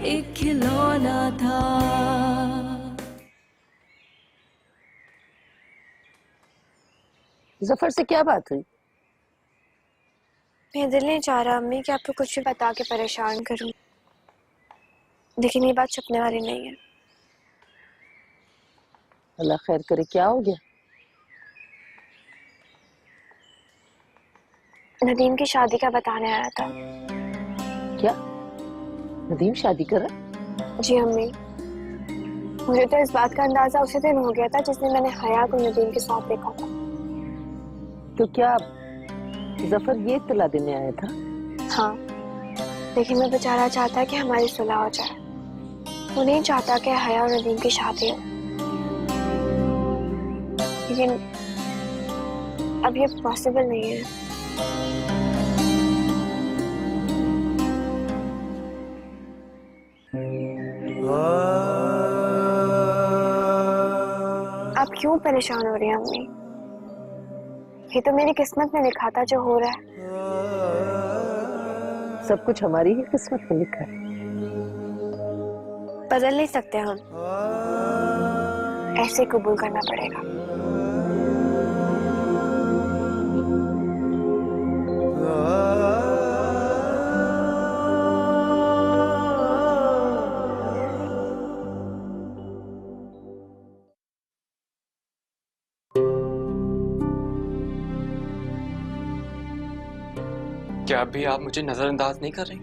एक खिलौना था। जफर से क्या बात हुई? मेरा दिल नहीं चाह रहा अम्मी कि आपको कुछ भी बता के परेशान करूं, लेकिन ये बात छुपने वाली नहीं है। अल्लाह खैर करे, क्या हो गया? नदीम की शादी का बताने आया था। क्या नदीम शादी कर रहा? जी अम्मी, मुझे तो इस बात का अंदाजा उसी दिन हो गया था जिस दिन मैंने हया को नदीम के साथ देखा था। तो क्या जफर ये इत्तला देने आया था? हाँ, लेकिन वो बेचारा चाहता है कि हमारी सुलह हो जाए। वो नहीं चाहता कि हया और नदीम की शादी हो, लेकिन अब ये पॉसिबल नहीं है। आप क्यों परेशान हो रही हैं अम्मी? ये तो मेरी किस्मत में लिखा था जो हो रहा है। सब कुछ हमारी ही किस्मत में लिखा है। बदल नहीं सकते हम, ऐसे कबूल करना पड़ेगा। क्या अभी आप मुझे नजरअंदाज नहीं कर रही?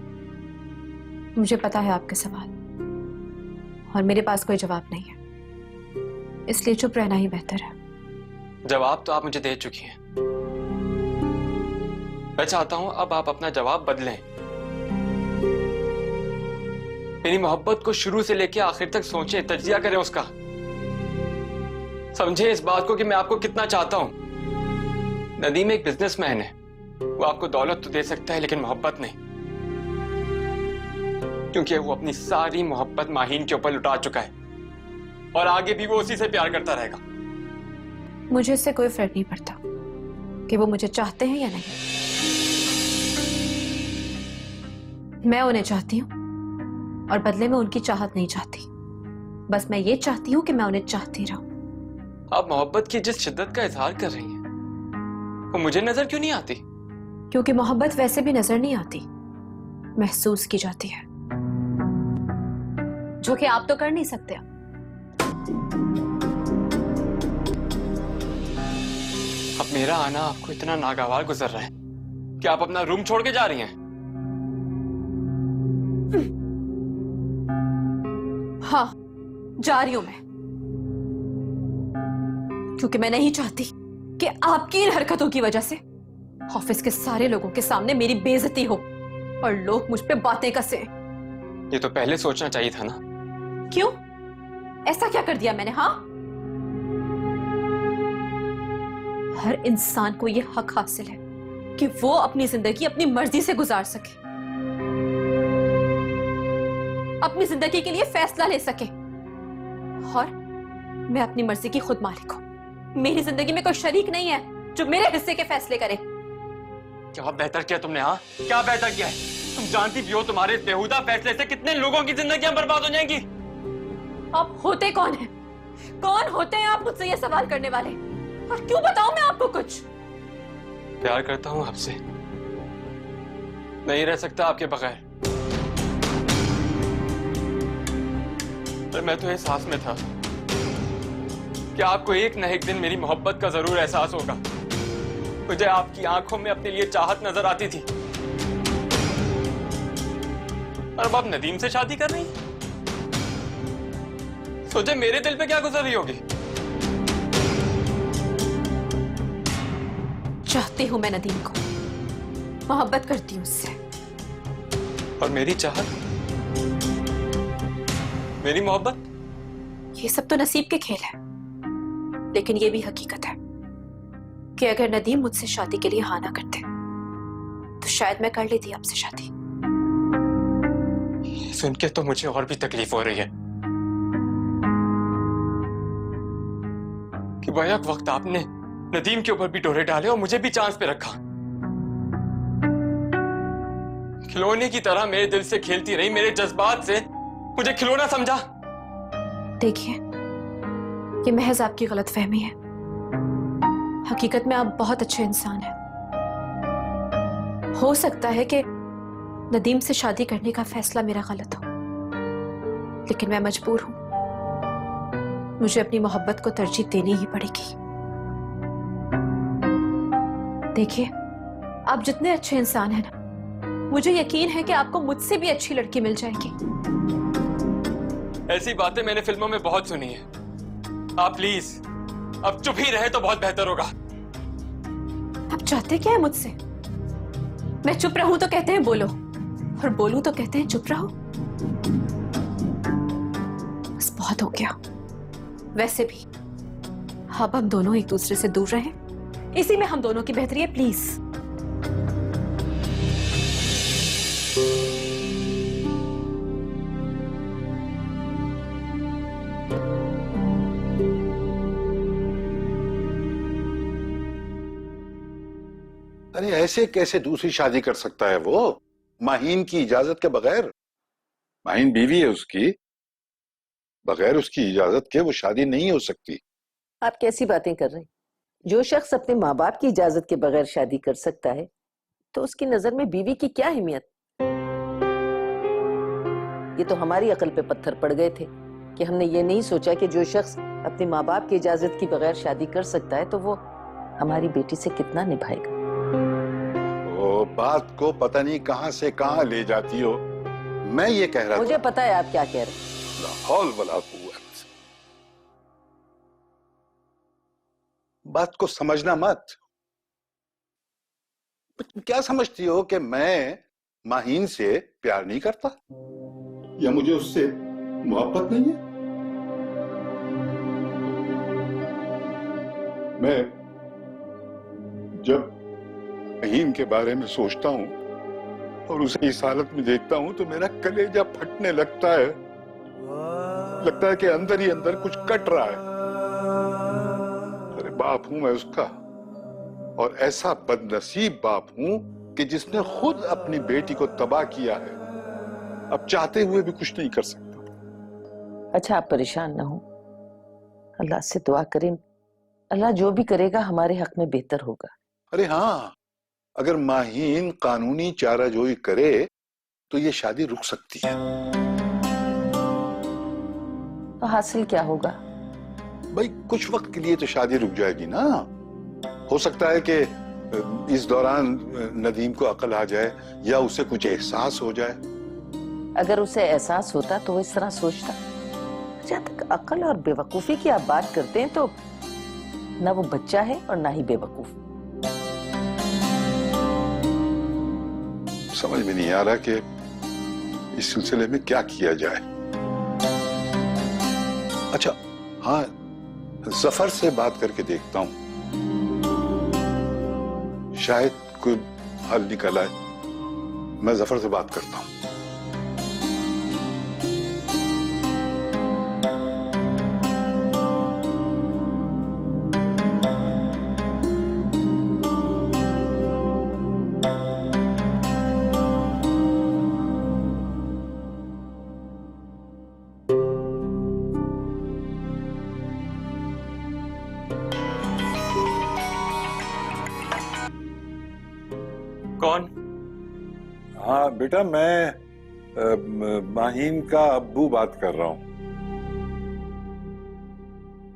मुझे पता है आपके सवाल, और मेरे पास कोई जवाब नहीं है, इसलिए चुप रहना ही बेहतर है। जवाब तो आप मुझे दे चुकी हैं। मैं चाहता हूं अब आप अपना जवाब बदलें। मेरी मोहब्बत को शुरू से लेकर आखिर तक सोचें, तज्जिया करें उसका। समझे इस बात को कि मैं आपको कितना चाहता हूं। नदीम एक बिजनेसमैन है, वो आपको दौलत तो दे सकता है लेकिन मोहब्बत नहीं, क्योंकि वो अपनी सारी मोहब्बत माहीन के ऊपर लुटा चुका है और आगे भी वो उसी से प्यार करता रहेगा। मुझे इससे कोई फर्क नहीं पड़ता कि वो मुझे चाहते हैं या नहीं। मैं उन्हें चाहती हूं और बदले में उनकी चाहत नहीं चाहती। बस मैं ये चाहती हूं कि मैं उन्हें चाहती रहूं। आप मोहब्बत की जिस शिद्दत का इजहार कर रही हैं वो मुझे नजर क्यों नहीं आती? क्योंकि मोहब्बत वैसे भी नजर नहीं आती, महसूस की जाती है, जो कि आप तो कर नहीं सकते। अब मेरा आना आपको इतना नागवार गुजर रहा है कि आप अपना रूम छोड़ के जा रही हैं? हाँ, जा रही हूं मैं, क्योंकि मैं नहीं चाहती कि आपकी इन हरकतों की वजह से ऑफिस के सारे लोगों के सामने मेरी बेइज्जती हो और लोग मुझ पे बातें कसे। ये तो पहले सोचना चाहिए था ना। क्यों? ऐसा क्या कर दिया मैंने? हाँ, हर इंसान को यह हक हासिल है कि वो अपनी जिंदगी अपनी मर्जी से गुजार सके, अपनी जिंदगी के लिए फैसला ले सके, और मैं अपनी मर्जी की खुद मालिक हूं। मेरी जिंदगी में कोई शरीक नहीं है जो मेरे हिस्से के फैसले करे। क्या बेहतर किया तुमने? हाँ, क्या बेहतर किया है? तुम जानती भी हो तुम्हारे बेहुदा फैसले से कितने लोगों की जिंदगियां बर्बाद हो जाएंगी। आप होते कौन हैं? कौन होते हैं आप मुझसे ये सवाल करने वाले? और क्यों बताऊं मैं आपको कुछ? प्यार करता हूं आपसे, नहीं रह सकता आपके बगैर। पर मैं तो एहसास में था कि आपको एक न एक दिन मेरी मोहब्बत का जरूर एहसास होगा। मुझे आपकी आंखों में अपने लिए चाहत नजर आती थी, और अब आप नदीम से शादी कर रही हैं। सोचे मेरे दिल पे क्या गुजर रही होगी। चाहती हूं मैं नदीम को, मोहब्बत करती हूं उससे। और मेरी चाहत, मेरी मोहब्बत, ये सब तो नसीब के खेल है, लेकिन ये भी हकीकत है कि अगर नदीम मुझसे शादी के लिए हाँ ना करते तो शायद मैं कर लेती आपसे शादी। सुन के तो मुझे और भी तकलीफ हो रही है कि बैक वक्त आपने नदीम के ऊपर भी डोरे डाले और मुझे भी चांस पे रखा। खिलौने की तरह मेरे दिल से खेलती रही, मेरे जज्बात से मुझे खिलौना समझा। देखिए, ये महज आपकी गलतफहमी है। हकीकत में आप बहुत अच्छे इंसान हैं। हो सकता है कि नदीम से शादी करने का फैसला मेरा गलत हो, लेकिन मैं मजबूर हूं। मुझे अपनी मोहब्बत को तरजीह देनी ही पड़ेगी। देखिए, आप जितने अच्छे इंसान हैं ना, मुझे यकीन है कि आपको मुझसे भी अच्छी लड़की मिल जाएगी। ऐसी बातें मैंने फिल्मों में बहुत सुनी है। आप प्लीज अब चुप ही रहे तो बहुत बेहतर होगा। आप चाहते क्या है मुझसे? मैं चुप रहूं तो कहते हैं बोलो, और बोलूं तो कहते हैं चुप रहो। बस बहुत हो गया। वैसे भी अब हम दोनों एक दूसरे से दूर रहें, इसी में हम दोनों की बेहतरी है। प्लीज। अरे ऐसे कैसे दूसरी शादी कर सकता है वो, माहीन की इजाजत के बगैर? माहीन बीवी है उसकी, बगैर उसकी इजाजत के वो शादी नहीं हो सकती। आप कैसी बातें कर रहे हैं? जो शख्स अपने माँ बाप की इजाजत के बगैर शादी कर सकता है, तो उसकी नजर में बीवी की क्या अहमियत? ये तो हमारी अकल पे पत्थर पड़ गए थे कि हमने ये नहीं सोचा कि जो शख्स अपने माँ बाप की इजाजत के बगैर शादी कर सकता है, तो वो हमारी बेटी से कितना निभाएगा। वो बात को पता नहीं कहां से कहां ले जाती हो। मैं ये कह रहा मुझे पता है आप क्या कह रहे हैं। ला हौल वला कुव्वत। बात को समझना मत। तुम क्या समझती हो कि मैं माहीन से प्यार नहीं करता, या मुझे उससे मोहब्बत नहीं है? मैं जब माहीन के बारे में सोचता हूं और उसे इस हालत में देखता हूं तो मेरा कलेजा फटने लगता है कि अंदर ही अंदर कुछ कट रहा है। अरे बाप हूं मैं उसका, और ऐसा बदनसीब बाप हूं कि जिसने खुद अपनी बेटी को तबाह किया है, अब चाहते हुए भी कुछ नहीं कर सकता। अच्छा, आप परेशान ना हो, अल्लाह से दुआ करें, अल्लाह जो भी करेगा हमारे हक में बेहतर होगा। अरे हाँ, अगर माहीन कानूनी चाराजोई करे तो ये शादी रुक सकती है। तो हासिल क्या होगा? भाई कुछ वक्त के लिए तो शादी रुक जाएगी ना। हो सकता है कि इस दौरान नदीम को अकल आ जाए या उसे कुछ एहसास हो जाए। अगर उसे एहसास होता तो वो इस तरह सोचता। जहाँ तक अकल और बेवकूफी की आप बात करते हैं, तो ना वो बच्चा है और ना ही बेवकूफ। समझ में नहीं आ रहा कि इस सिलसिले में क्या किया जाए। अच्छा हाँ, जफर से बात करके देखता हूं, शायद कोई हल निकल आए। मैं जफर से बात करता हूं। कौन? हाँ बेटा, मैं माहीन का अब्बू बात कर रहा हूँ।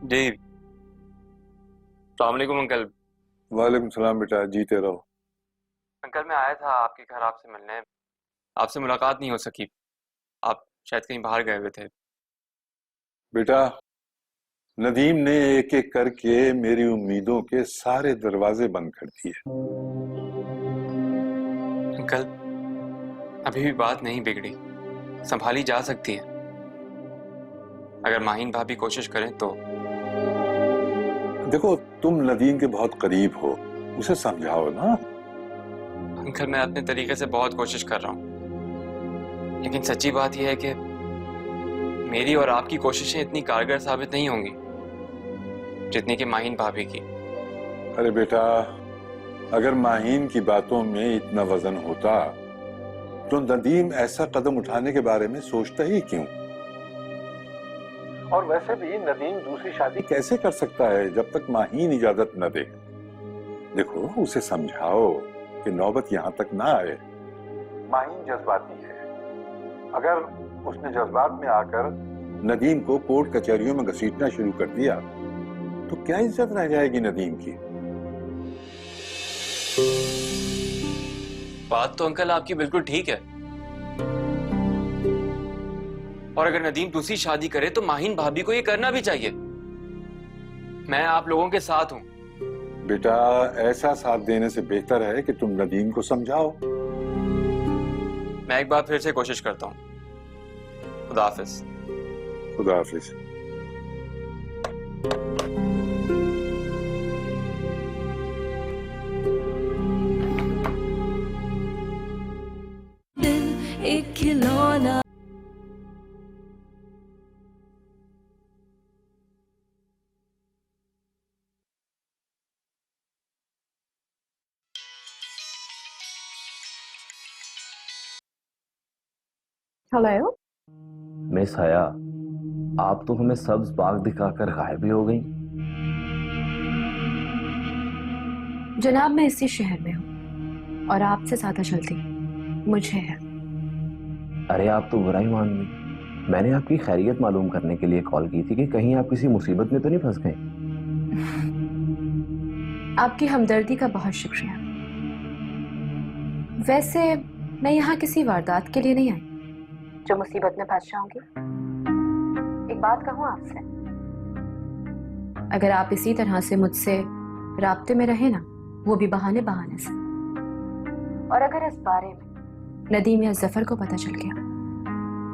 जी, अस्सलाम वालेकुम अंकल। वालेकुम सलाम बेटा, जीते रहो। अंकल मैं आया था आपके घर आपसे मिलने, आपसे मुलाकात नहीं हो सकी। आप शायद कहीं बाहर गए हुए थे। बेटा, नदीम ने एक एक करके मेरी उम्मीदों के सारे दरवाजे बंद कर दिए। अंकल अभी भी बात नहीं बिगड़ी, संभाली जा सकती है। अगर माहीन भाभी कोशिश करें तो। देखो, तुम नदीम के बहुत करीब हो, उसे समझाओ ना। अंकल मैं अपने तरीके से बहुत कोशिश कर रहा हूं, लेकिन सच्ची बात यह है कि मेरी और आपकी कोशिशें इतनी कारगर साबित नहीं होंगी जितनी कि माहीन भाभी की। अरे बेटा, अगर माहीन की बातों में इतना वजन होता तो नदीम ऐसा कदम उठाने के बारे में सोचता ही क्यों? और वैसे भी नदीम दूसरी शादी कैसे कर सकता है जब तक माहीन इजाजत न दे। देखो उसे समझाओ कि नौबत यहाँ तक ना आए। माहीन जज्बाती है, अगर उसने जज्बात में आकर नदीम को कोर्ट कचहरियों में घसीटना शुरू कर दिया तो क्या इज्जत रह जाएगी नदीम की। बात तो अंकल आपकी बिल्कुल ठीक है, और अगर नदीम दूसरी शादी करे तो माहीन भाभी को ये करना भी चाहिए। मैं आप लोगों के साथ हूं। बेटा ऐसा साथ देने से बेहतर है कि तुम नदीम को समझाओ। मैं एक बार फिर से कोशिश करता हूं। खुदा हाफिज। खुदा हाफिज। दिल एक खिलौना हेलो। मिस हया, आप तो हमें सब्ज बाग दिखाकर गायब ही हो गई। जनाब मैं इसी शहर में हूँ और आपसे ज्यादा जल्दी मुझे है। अरे आप तो बुरा ही मान गई। मैंने आपकी खैरियत मालूम करने के लिए कॉल की थी कि कहीं आप किसी मुसीबत में तो नहीं फंस गए। आपकी हमदर्दी का बहुत शुक्रिया। वैसे मैं यहाँ किसी वारदात के लिए नहीं आई जो मुसीबत में फंस जाऊंगी। एक बात कहूँ आपसे, अगर आप इसी तरह से मुझसे राब्ते में रहे ना, वो भी बहाने बहाने से, और अगर इस बारे में नदीम या जफर को पता चल गया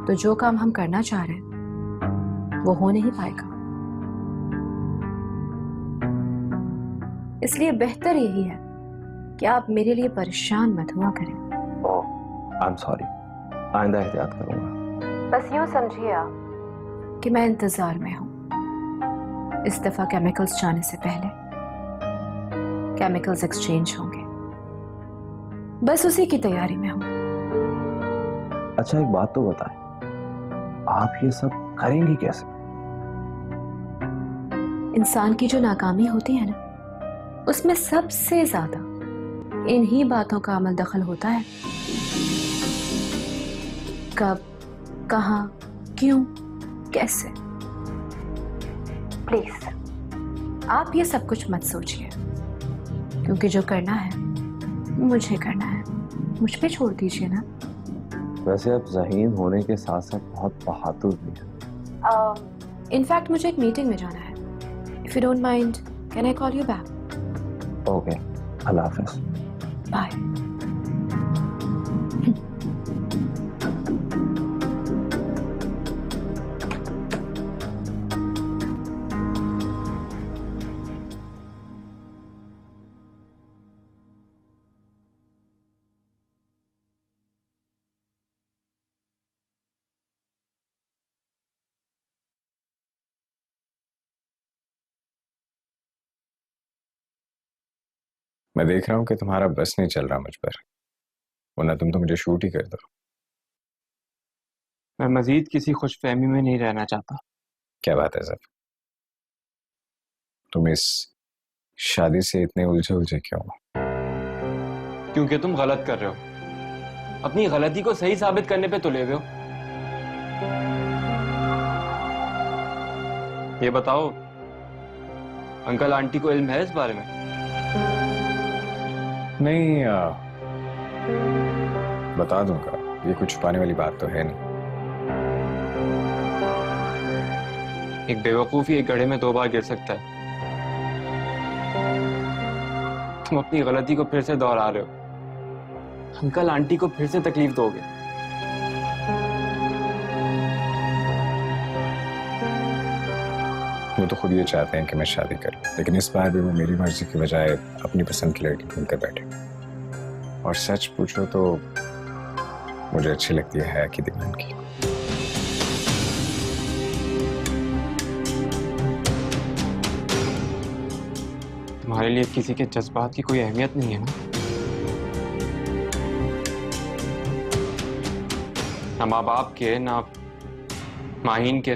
तो जो काम हम करना चाह रहे हैं वो हो नहीं पाएगा। इसलिए बेहतर यही है कि आप मेरे लिए परेशान मत हुआ करें। ओह, आई एम सॉरी। आइंदा एहतियात करूंगा। बस यूं समझिए आप कि मैं इंतजार में हूं। इस दफा केमिकल्स जाने से पहले केमिकल्स एक्सचेंज होंगे, बस उसी की तैयारी में हूं। अच्छा एक बात तो बताएं, आप ये सब करेंगी कैसे? इंसान की जो नाकामी होती है ना, उसमें सबसे ज्यादा इन्हीं बातों का अमल दखल होता है। कब, कहां, क्यों, कैसे। प्लीज आप ये सब कुछ मत सोचिए, क्योंकि जो करना है मुझे करना है। मुझ पे छोड़ दीजिए ना। वैसे आप ज़हीन होने के साथ साथ बहुत बहादुर भी हैं। इनफैक्ट मुझे एक मीटिंग में जाना है। If you don't mind, can I call you back? Okay, अल्लाह हाफ़िज़। बाय। मैं देख रहा हूँ कि तुम्हारा बस नहीं चल रहा मुझ पर, वरना तुम तो मुझे शूट ही कर दो। मैं मजीद किसी खुशफहमी में नहीं रहना चाहता। क्या बात है सर, तुम इस शादी से इतने उलझे उलझे क्यों? क्योंकि तुम गलत कर रहे हो। अपनी गलती को सही साबित करने पे तुले हुए हो। ये बताओ, अंकल आंटी को इल्म है इस बारे में? नहीं, बता दूंगा, ये कुछ छुपाने वाली बात तो है नहीं। एक बेवकूफ ही एक गड्ढे में 2 बार गिर सकता है। तुम अपनी गलती को फिर से दोहरा रहे हो। अंकल आंटी को फिर से तकलीफ दोगे। वो तो खुद ये चाहते हैं कि मैं शादी करूं, लेकिन इस बार भी वो मेरी मर्जी की बजाय अपनी पसंद की लड़की ढूंढ कर बैठे। और सच पूछो तो मुझे अच्छी लगती है हया की दीवानगी। तुम्हारे लिए किसी के जज्बात की कोई अहमियत नहीं है ना? ना माँ बाप के, ना माहीन के।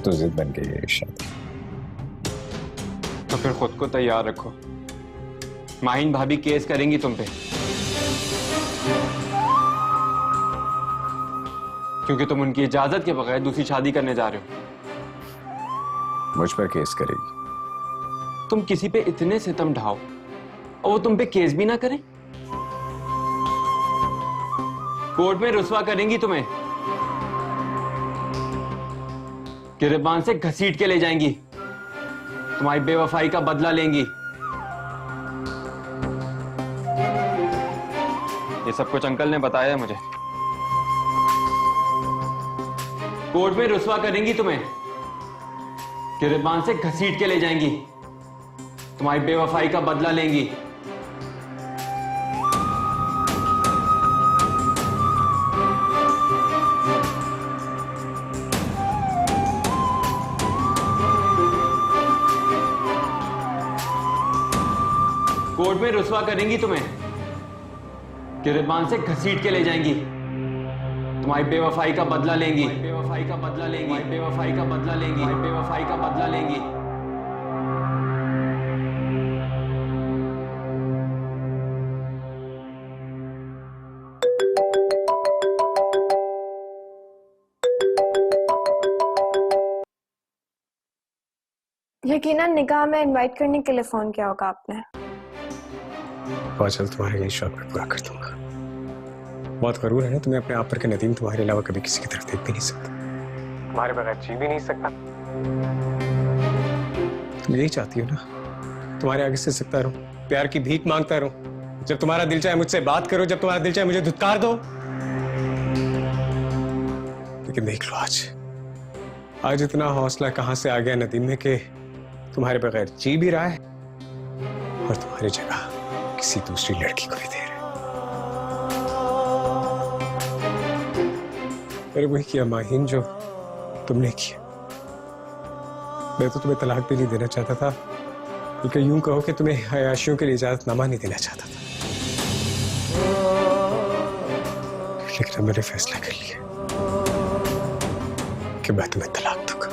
तो जिद बन गई है शादी। तो फिर खुद को तैयार रखो, माहिन भाभी केस करेंगी तुम पे, क्योंकि तुम उनकी इजाजत के बगैर दूसरी शादी करने जा रहे हो। मुझ पर केस करेगी? तुम किसी पे इतने सितम ढाओ और वो तुम पे केस भी ना करें? कोर्ट में रुस्वा करेंगी तुम्हें, गिरबान से घसीट के ले जाएंगी, तुम्हारी बेवफाई का बदला लेंगी। ये सब कुछ अंकल ने बताया है मुझे। कोर्ट में रुस्वा करेंगी तुम्हें, गिरबान से घसीट के ले जाएंगी, तुम्हारी बेवफाई का बदला लेंगी। कोर्ट में रुस्वा करेंगी तुम्हें, गिरबान से घसीट के ले जाएंगी, तुम्हारी बेवफाई का बदला लेंगी, बेवफाई का बदला लेंगी, बेवफाई का बदला लेंगी, बेवफाई का बदला लेंगी। यकीनन निकाह में इनवाइट करने के लिए फोन किया होगा आपने। बहुत जल्द तुम्हारे लिए शौक मैं पूरा कर दूंगा। बहुत गरूर है ना तुम्हें अपने आप पर कि नदीम तुम्हारे अलावा कभी किसी की तरफ देख भी नहीं सकता, तुम्हारे बगैर जी भी नहीं सकता। तुम यही चाहती हो ना, तुम्हारे आगे से सकता रहूं, प्यार की भीख मांगता रहूं, जब तुम्हारा दिल चाहे मुझसे बात करो, जब तुम्हारा दिल चाहे मुझे धुतकार दो। लेकिन देख लो आज इतना हौसला कहां से आ गया नदीम में कि तुम्हारे बगैर जी भी रहा है और तुम्हारी जगह किसी दूसरी लड़की को भी दे रहा है। मैंने वही किया माहिन जो तुमने किया। मैं तो तुम्हें तलाक भी नहीं देना चाहता था, बल्कि यूं कहो कि तुम्हें अयाशियों के लिए इजाजतनामा नहीं देना चाहता था। लेकिन अब मैंने फैसला कर लिया कि मैं तुम्हें तलाक दूंगा,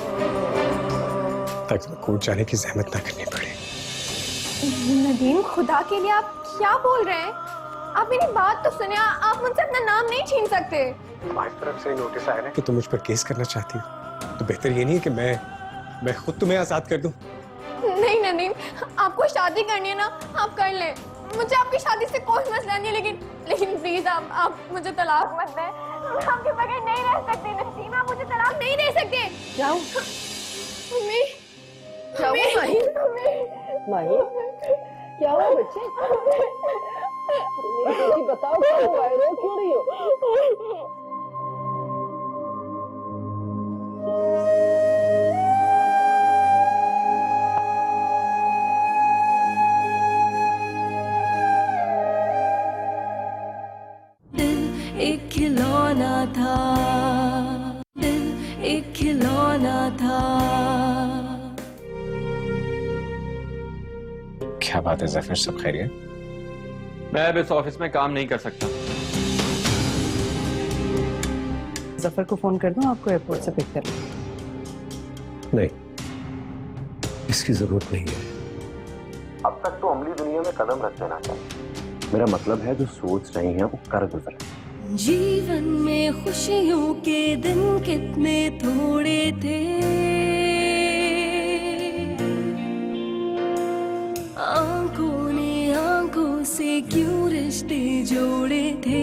ताकि तुम्हें कोर्ट जाने की जहमत ना करनी पड़े। नदीम, खुदा के लिए आप क्या बोल रहे हैं? आप मेरी बात तो सुनिए, आप मुझसे अपना नाम नहीं छीन सकते। तुम्हारी तरफ से नोटिस आया ना कि तुम मुझ पर केस करना चाहती हो, तो बेहतर ये नहीं है कि मैं खुद तुम्हें आजाद कर दूं? नहीं नदीम, आपको शादी करनी है ना, आप कर लें। मुझे आपकी शादी से कोई मसला नहीं है, लेकिन प्लीज आप मुझे तलाक मत दें। मैं आपके बगैर नहीं रह सकती नदीम, आप मुझे तलाक नहीं दे सकते। क्या मम्मी, क्या हुआ माही? क्या हुआ बच्चे? मेरी बेटी बताओ क्या हुआ है, रो क्यों रही हो? दिल एक खिलौना था, दिल एक खिलौना था। क्या बात है जफर, सब खैरियत? मैं अब इस ऑफिस में काम नहीं कर सकता। जफर को फोन कर दूं, आपको एयरपोर्ट से पिक कर लें? नहीं, इसकी जरूरत नहीं है। अब तक तो अमली दुनिया में कदम रख देना चाहिए। मेरा मतलब है जो सोच रही है वो कर गुजरे। जीवन में खुशियों के दिन कितने थोड़े थे, आंखों ने आंखों से क्यों रिश्ते जोड़े थे।